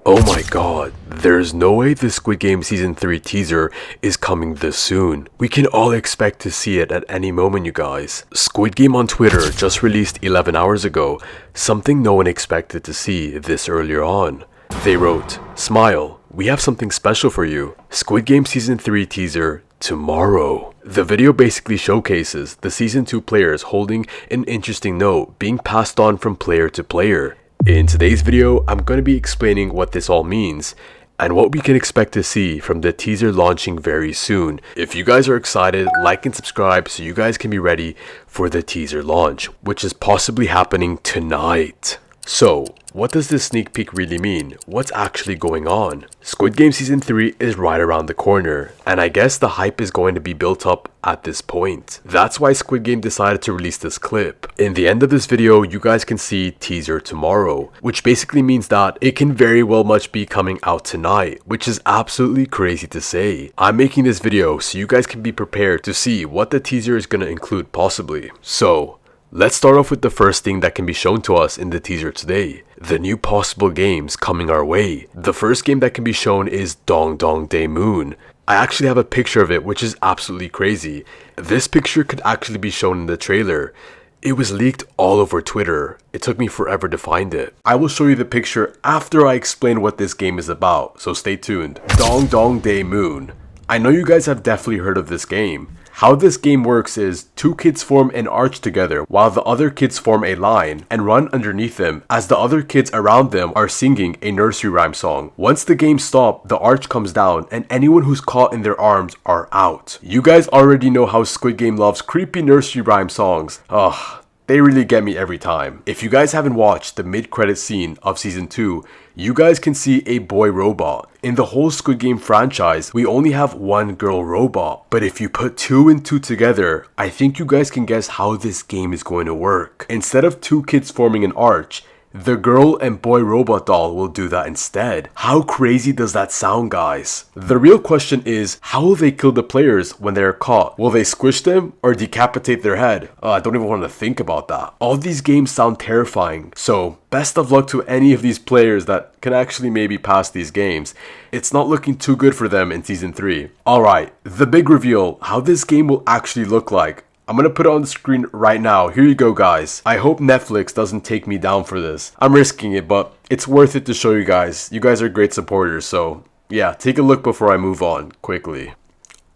Oh my god, there's no way the Squid Game Season 3 teaser is coming this soon. We can all expect to see it at any moment, you guys. Squid Game on Twitter just released 11 hours ago, something no one expected to see this earlier on. They wrote, "Smile, we have something special for you. Squid Game Season 3 teaser tomorrow." The video basically showcases the Season 2 players holding an interesting note being passed on from player to player. In today's video, I'm going to be explaining what this all means and what we can expect to see from the teaser launching very soon. If you guys are excited, like and subscribe so you guys can be ready for the teaser launch, which is possibly happening tonight. So, what does this sneak peek really mean? What's actually going on? Squid Game Season 3 is right around the corner, and I guess the hype is going to be built up at this point. That's why Squid Game decided to release this clip. In the end of this video, you guys can see teaser tomorrow, which basically means that it can very well much be coming out tonight, which is absolutely crazy to say. I'm making this video so you guys can be prepared to see what the teaser is going to include possibly. So, let's start off with the first thing that can be shown to us in the teaser today. The new possible games coming our way. The first game that can be shown is Dong Dong Day Moon. I actually have a picture of it, which is absolutely crazy. This picture could actually be shown in the trailer. It was leaked all over Twitter. It took me forever to find it. I will show you the picture after I explain what this game is about, so stay tuned. Dong Dong Day Moon. I know you guys have definitely heard of this game. How this game works is two kids form an arch together while the other kids form a line and run underneath them as the other kids around them are singing a nursery rhyme song. Once the game stops, the arch comes down and anyone who's caught in their arms are out. You guys already know how Squid Game loves creepy nursery rhyme songs. Ugh. They really get me every time. If you guys haven't watched the mid-credit scene of Season 2, you guys can see a boy robot. In the whole Squid Game franchise, we only have one girl robot. But if you put two and two together, I think you guys can guess how this game is going to work. Instead of two kids forming an arch, the girl and boy robot doll will do that instead. How crazy does that sound, guys? The real question is, how will they kill the players when they are caught? Will they squish them or decapitate their head? I don't even want to think about that. All these games sound terrifying, so best of luck to any of these players that can actually maybe pass these games. It's not looking too good for them in Season 3. Alright, the big reveal, how this game will actually look like. I'm gonna put it on the screen right now. Here you go, guys. I hope Netflix doesn't take me down for this. I'm risking it, but it's worth it to show you guys. You guys are great supporters, so yeah, take a look before I move on quickly.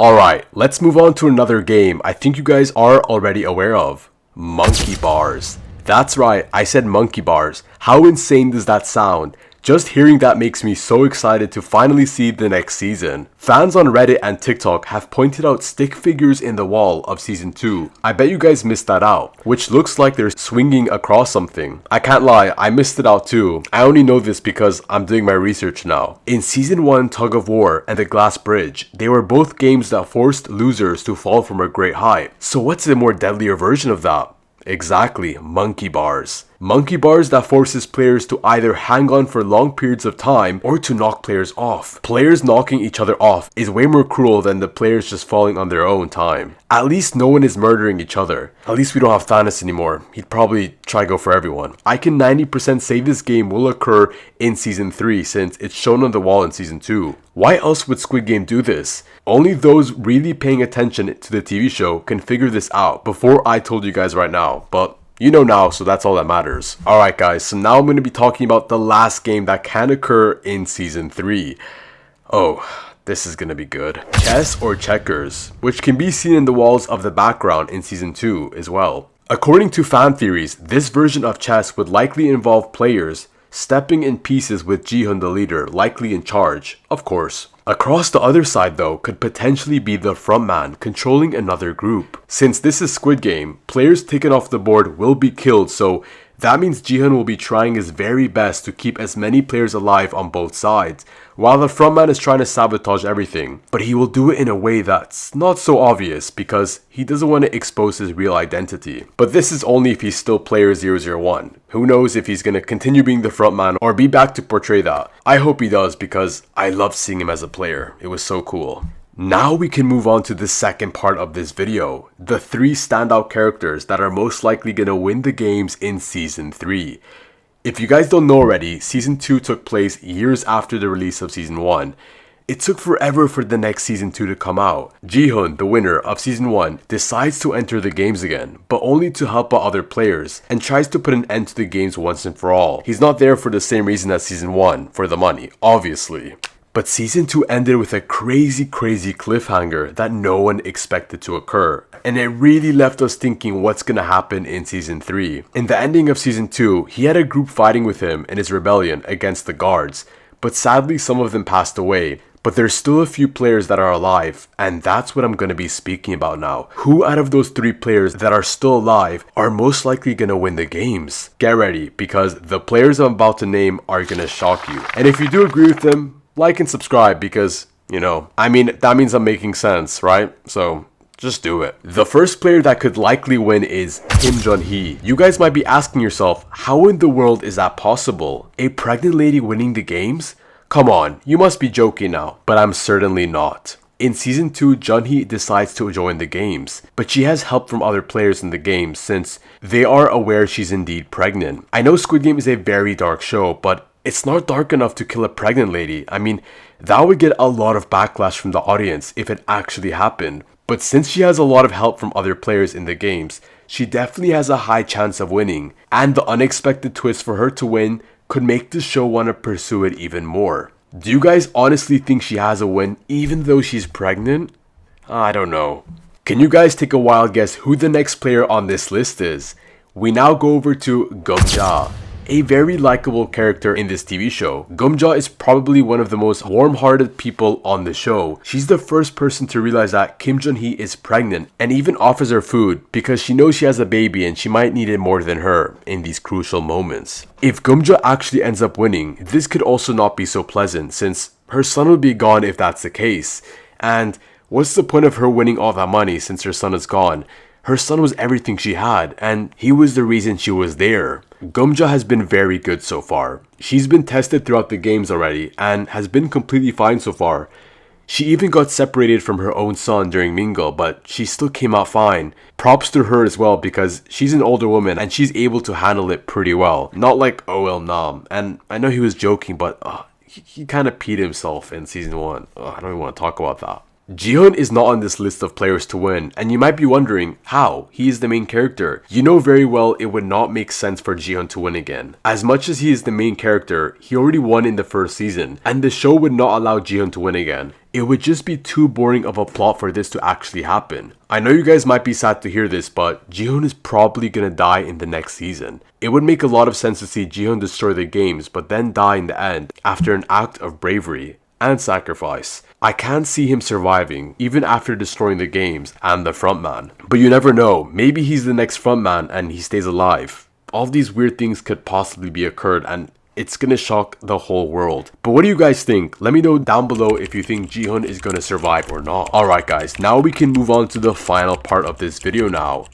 Alright, let's move on to another game I think you guys are already aware of. Monkey bars. That's right, I said monkey bars. How insane does that sound? Just hearing that makes me so excited to finally see the next season. Fans on Reddit and TikTok have pointed out stick figures in the wall of Season 2. I bet you guys missed that out, which looks like they're swinging across something. I can't lie, I missed it out too. I only know this because I'm doing my research now. In Season 1 Tug of War and The Glass Bridge, they were both games that forced losers to fall from a great height. So what's a more deadlier version of that? Exactly, monkey bars. Monkey bars that forces players to either hang on for long periods of time or to knock players off. Players knocking each other off is way more cruel than the players just falling on their own time. At least no one is murdering each other. At least we don't have Thanos anymore. He'd probably try go for everyone. I can 90% say this game will occur in Season 3 since it's shown on the wall in Season 2. Why else would Squid Game do this? Only those really paying attention to the TV show can figure this out before I told you guys right now, but you know now, so that's all that matters. Alright guys, so now I'm going to be talking about the last game that can occur in Season 3. Oh, this is going to be good. Chess or checkers, which can be seen in the walls of the background in Season 2 as well. According to fan theories, this version of chess would likely involve players stepping in pieces with Jihoon the leader, likely in charge, of course. Across the other side though could potentially be the frontman controlling another group. Since this is Squid Game, players taken off the board will be killed, so that means Jihoon will be trying his very best to keep as many players alive on both sides, while the frontman is trying to sabotage everything. But he will do it in a way that's not so obvious because he doesn't want to expose his real identity. But this is only if he's still player 001. Who knows if he's going to continue being the frontman or be back to portray that. I hope he does because I loved seeing him as a player. It was so cool. Now we can move on to the second part of this video, the 3 standout characters that are most likely going to win the games in Season 3. If you guys don't know already, Season 2 took place years after the release of Season 1. It took forever for the next Season 2 to come out. Jihoon, the winner of Season 1, decides to enter the games again, but only to help out other players, and tries to put an end to the games once and for all. He's not there for the same reason as Season 1, for the money, obviously. But Season 2 ended with a crazy cliffhanger that no one expected to occur. And it really left us thinking what's gonna happen in Season 3. In the ending of Season 2, he had a group fighting with him in his rebellion against the guards. But sadly some of them passed away. But there's still a few players that are alive, and that's what I'm going to be speaking about now. Who out of those 3 players that are still alive are most likely going to win the games? Get ready, because the players I'm about to name are going to shock you. And if you do agree with them, like and subscribe because, that means I'm making sense, right? So just do it. The first player that could likely win is Junhi. You guys might be asking yourself, how in the world is that possible? A pregnant lady winning the games? Come on, you must be joking now, but I'm certainly not. In Season 2, Junhi decides to join the games, but she has help from other players in the games since they are aware she's indeed pregnant. I know Squid Game is a very dark show, but it's not dark enough to kill a pregnant lady. That would get a lot of backlash from the audience if it actually happened. But since she has a lot of help from other players in the games, she definitely has a high chance of winning, and the unexpected twist for her to win could make the show want to pursue it even more. Do you guys honestly think she has a win even though she's pregnant? I don't know. Can you guys take a wild guess who the next player on this list is? We now go over to Gungja, a very likable character in this TV show. Gungja is probably one of the most warm-hearted people on the show. She's the first person to realize that Kim Junhi is pregnant and even offers her food because she knows she has a baby and she might need it more than her in these crucial moments. If Gungja actually ends up winning, this could also not be so pleasant since her son will be gone if that's the case. And what's the point of her winning all that money since her son is gone? Her son was everything she had, and he was the reason she was there. Gungja has been very good so far. She's been tested throughout the games already, and has been completely fine so far. She even got separated from her own son during Mingle, but she still came out fine. Props to her as well because she's an older woman and she's able to handle it pretty well. Not like OL Nam, and I know he was joking, but he kind of peed himself in Season 1. I don't even want to talk about that. Jihoon is not on this list of players to win, and you might be wondering how. He is the main character. You know very well it would not make sense for Jihoon to win again. As much as he is the main character, he already won in the first season, and the show would not allow Jihoon to win again. It would just be too boring of a plot for this to actually happen. I know you guys might be sad to hear this, but Jihoon is probably gonna die in the next season. It would make a lot of sense to see Jihoon destroy the games, but then die in the end after an act of bravery and sacrifice. I can't see him surviving, even after destroying the games and the frontman. But you never know, maybe he's the next frontman and he stays alive. All these weird things could possibly be occurred and it's gonna shock the whole world. But what do you guys think? Let me know down below if you think Jihoon is gonna survive or not. Alright guys, now we can move on to the final part of this video now.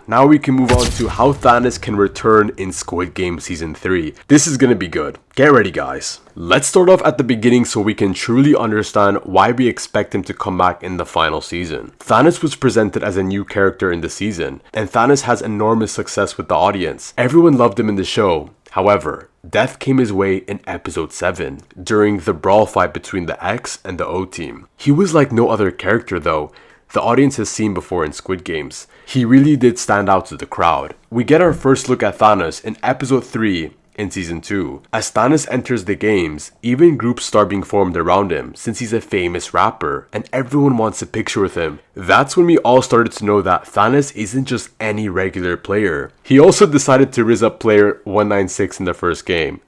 Now we can move on to how Thanos can return in Squid Game Season 3. This is gonna be good. Get ready guys. Let's start off at the beginning so we can truly understand why we expect him to come back in the final season. Thanos was presented as a new character in the season, and Thanos has enormous success with the audience. Everyone loved him in the show. However, death came his way in episode 7, during the brawl fight between the X and the O team. He was like no other character though the audience has seen before in Squid Games. He really did stand out to the crowd. We get our first look at Thanos in episode 3 in Season 2. As Thanos enters the games, even groups start being formed around him since he's a famous rapper and everyone wants a picture with him. That's when we all started to know that Thanos isn't just any regular player. He also decided to rizz up player 196 in the first game.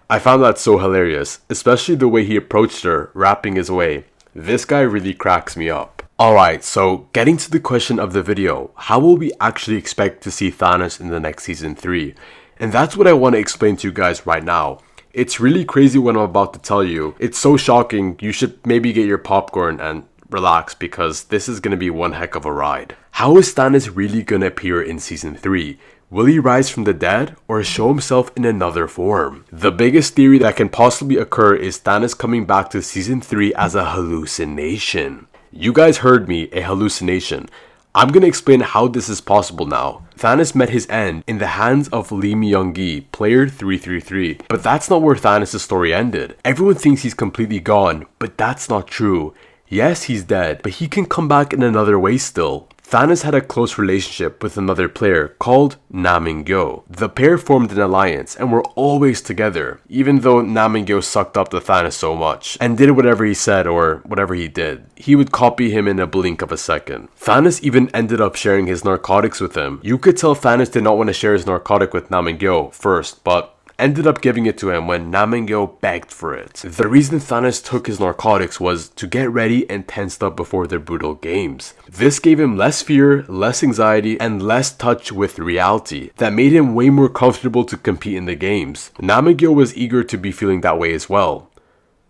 I found that so hilarious, especially the way he approached her, rapping his way. This guy really cracks me up. Alright, so getting to the question of the video, how will we actually expect to see Thanos in the next Season 3? And that's what I want to explain to you guys right now. It's really crazy what I'm about to tell you. It's so shocking, you should maybe get your popcorn and relax because this is going to be one heck of a ride. How is Thanos really going to appear in Season 3? Will he rise from the dead or show himself in another form? The biggest theory that can possibly occur is Thanos coming back to Season 3 as a hallucination. You guys heard me, a hallucination. I'm gonna explain how this is possible now. Thanos met his end in the hands of Lee Myung-gi, player 333. But that's not where Thanos' story ended. Everyone thinks he's completely gone, but that's not true. Yes, he's dead, but he can come back in another way still. Thanos had a close relationship with another player called Nam-in-gyo. The pair formed an alliance and were always together, even though Nam-in-gyo sucked up to Thanos so much and did whatever he said or whatever he did. He would copy him in a blink of a second. Thanos even ended up sharing his narcotics with him. You could tell Thanos did not want to share his narcotic with Nam-in-gyo first, but ended up giving it to him when Nam-in-gyo begged for it. The reason Thanos took his narcotics was to get ready and tensed up before their brutal games. This gave him less fear, less anxiety, and less touch with reality that made him way more comfortable to compete in the games. Nam-in-gyo was eager to be feeling that way as well.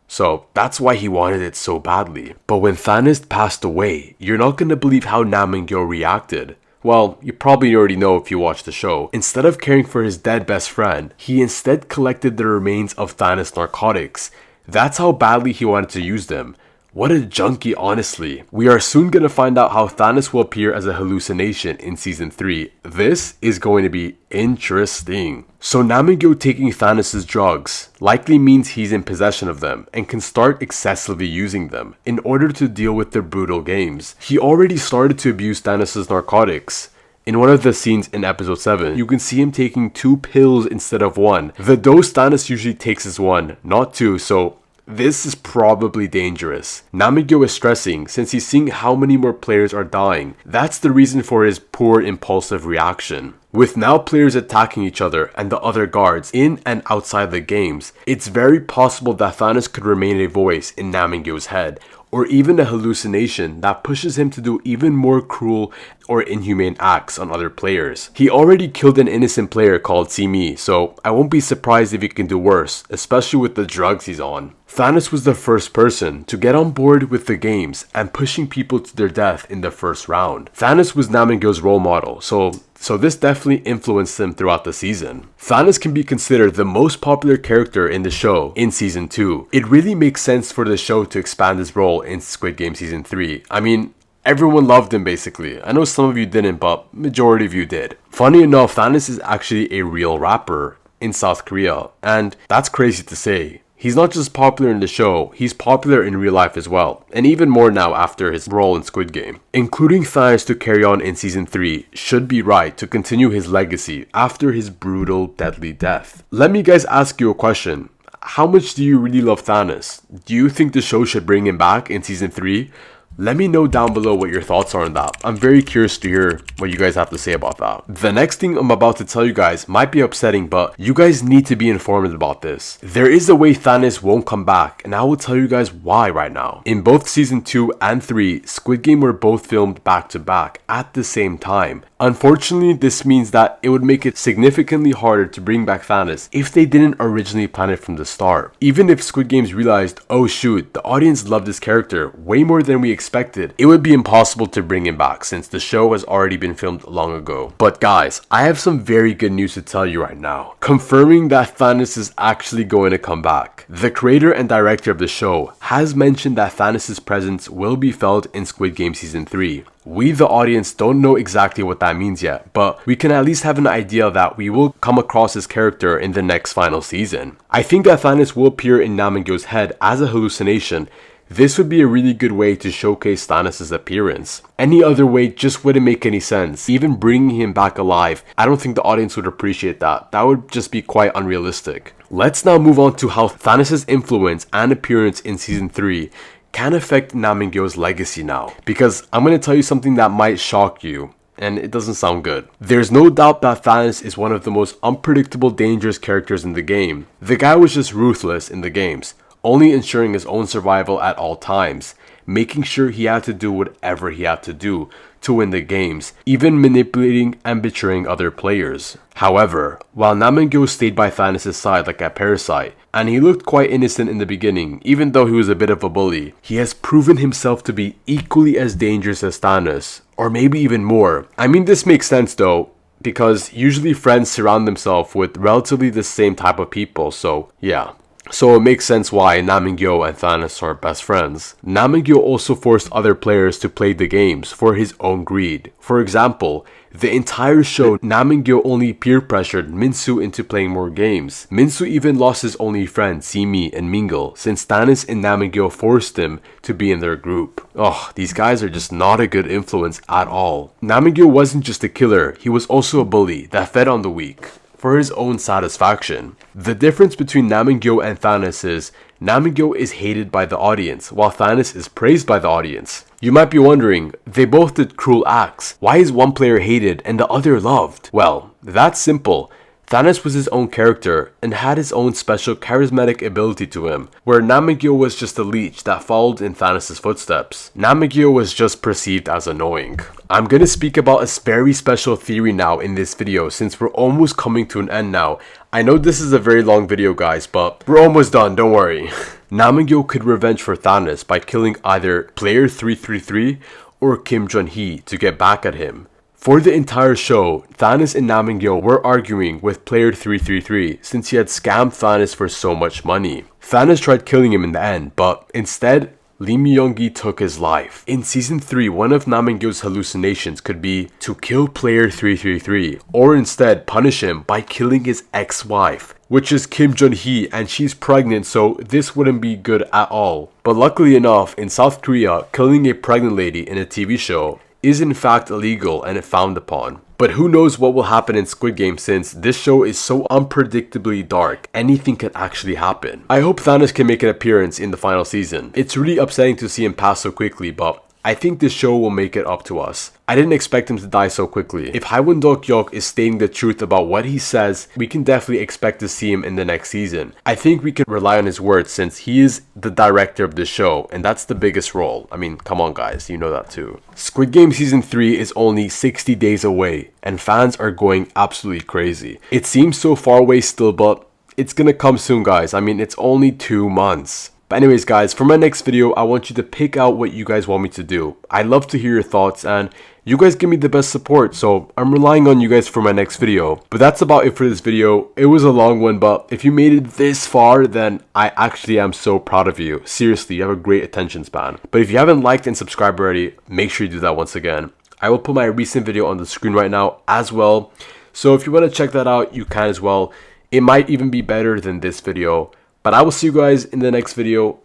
So that's why he wanted it so badly. But when Thanos passed away, you're not gonna believe how Nam-in-gyo reacted. Well, you probably already know if you watch the show. Instead of caring for his dead best friend, he instead collected the remains of Thanos' narcotics. That's how badly he wanted to use them. What a junkie, honestly. We are soon gonna find out how Thanos will appear as a hallucination in season 3. This is going to be interesting. So Nam-in-gyo taking Thanos' drugs likely means he's in possession of them and can start excessively using them in order to deal with their brutal games. He already started to abuse Thanos' narcotics. In one of the scenes in episode 7, you can see him taking 2 pills instead of 1. The dose Thanos usually takes is 1, not 2, so this is probably dangerous. Nam-in-gyo is stressing since he's seeing how many more players are dying. That's the reason for his poor impulsive reaction. With now players attacking each other and the other guards in and outside the games, it's very possible that Thanos could remain a voice in Nam-in-gyo's head, or even a hallucination that pushes him to do even more cruel or inhumane acts on other players. He already killed an innocent player called Simi, so I won't be surprised if he can do worse, especially with the drugs he's on. Thanos was the first person to get on board with the games and pushing people to their death in the first round. Thanos was Nam-in-gyo's role model, so this definitely influenced him throughout the season. Thanos can be considered the most popular character in the show in season 2. It really makes sense for the show to expand his role in Squid Game season 3. I mean, everyone loved him basically. I know some of you didn't, but majority of you did. Funny enough, Thanos is actually a real rapper in South Korea, and that's crazy to say. He's not just popular in the show, he's popular in real life as well, and even more now after his role in Squid Game. Including Thanos to carry on in season 3 should be right to continue his legacy after his brutal, deadly death. Let me guys ask you a question. How much do you really love Thanos? Do you think the show should bring him back in season 3? Let me know down below what your thoughts are on that. I'm very curious to hear what you guys have to say about that. The next thing I'm about to tell you guys might be upsetting, but you guys need to be informed about this. There is a way Thanos won't come back, and I will tell you guys why right now. In both season 2 and 3, Squid Game were both filmed back to back at the same time. Unfortunately, this means that it would make it significantly harder to bring back Thanos if they didn't originally plan it from the start. Even if Squid Games realized, oh shoot, the audience loved this character way more than we expected, it would be impossible to bring him back since the show has already been filmed long ago. But guys, I have some very good news to tell you right now, confirming that Thanos is actually going to come back. The creator and director of the show has mentioned that Thanos' presence will be felt in Squid Game season 3. We, the audience, don't know exactly what that means yet, but we can at least have an idea that we will come across his character in the next final season. I think that Thanos will appear in Nam-in-gyo's head as a hallucination. This would be a really good way to showcase Thanos' appearance. Any other way just wouldn't make any sense. Even bringing him back alive, I don't think the audience would appreciate that. That would just be quite unrealistic. Let's now move on to how Thanos' influence and appearance in season 3 can affect Nam-in-gyo's legacy now, because I'm going to tell you something that might shock you, and it doesn't sound good. There's no doubt that Thanos is one of the most unpredictable, dangerous characters in the game. The guy was just ruthless in the games, only ensuring his own survival at all times, making sure he had to do whatever he had to do to win the games, even manipulating and betraying other players. However, while Nam-in-gyo stayed by Thanos' side like a parasite, and he looked quite innocent in the beginning, even though he was a bit of a bully, he has proven himself to be equally as dangerous as Thanos, or maybe even more. I mean, this makes sense though, because usually friends surround themselves with relatively the same type of people, so yeah. So it makes sense why Namingyo and Thanos are best friends. Namingyo also forced other players to play the games for his own greed. For example, the entire show, Namingyo only peer pressured Minsu into playing more games. Minsu even lost his only friend, Simi and Mingle, since Thanos and Namingyo forced him to be in their group. Oh, these guys are just not a good influence at all. Namingyo wasn't just a killer, he was also a bully that fed on the weak for his own satisfaction. The difference between Namingyo and Thanos is Namingyo is hated by the audience, while Thanos is praised by the audience. You might be wondering, they both did cruel acts. Why is one player hated and the other loved? Well, that's simple. Thanos was his own character and had his own special charismatic ability to him, where Namingyo was just a leech that followed in Thanos' footsteps. Namingyo was just perceived as annoying. I'm gonna speak about a very special theory now in this video since we're almost coming to an end now. I know this is a very long video guys, but we're almost done, don't worry. Namingyo could revenge for Thanos by killing either player 333 or Kim Junhi to get back at him. For the entire show, Thanos and Namingyo were arguing with player 333 since he had scammed Thanos for so much money. Thanos tried killing him in the end, but instead, Lee Myung-gi took his life. In season 3, one of Namingyo's hallucinations could be to kill player 333, or instead punish him by killing his ex-wife, which is Kim Junhi, and she's pregnant, so this wouldn't be good at all. But luckily enough, in South Korea, killing a pregnant lady in a TV show is in fact illegal and frowned upon. But who knows what will happen in Squid Game since this show is so unpredictably dark, anything could actually happen. I hope Thanos can make an appearance in the final season. It's really upsetting to see him pass so quickly, but I think this show will make it up to us. I didn't expect him to die so quickly. If Haewon Dok-yeok is stating the truth about what he says, we can definitely expect to see him in the next season. I think we can rely on his words since he is the director of the show, and that's the biggest role. I mean, come on guys, you know that too. Squid Game Season 3 is only 60 days away, and fans are going absolutely crazy. It seems so far away still, but it's gonna come soon guys. I mean, it's only 2 months. But anyways guys, for my next video, I want you to pick out what you guys want me to do. I'd love to hear your thoughts and you guys give me the best support, so I'm relying on you guys for my next video. But that's about it for this video. It was a long one, but if you made it this far, then I actually am so proud of you. Seriously, you have a great attention span. But if you haven't liked and subscribed already, make sure you do that once again. I will put my recent video on the screen right now as well. So if you want to check that out, you can as well. It might even be better than this video. But I will see you guys in the next video.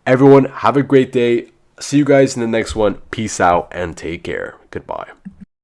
Everyone, have a great day. See you guys in the next one. Peace out and take care. Goodbye.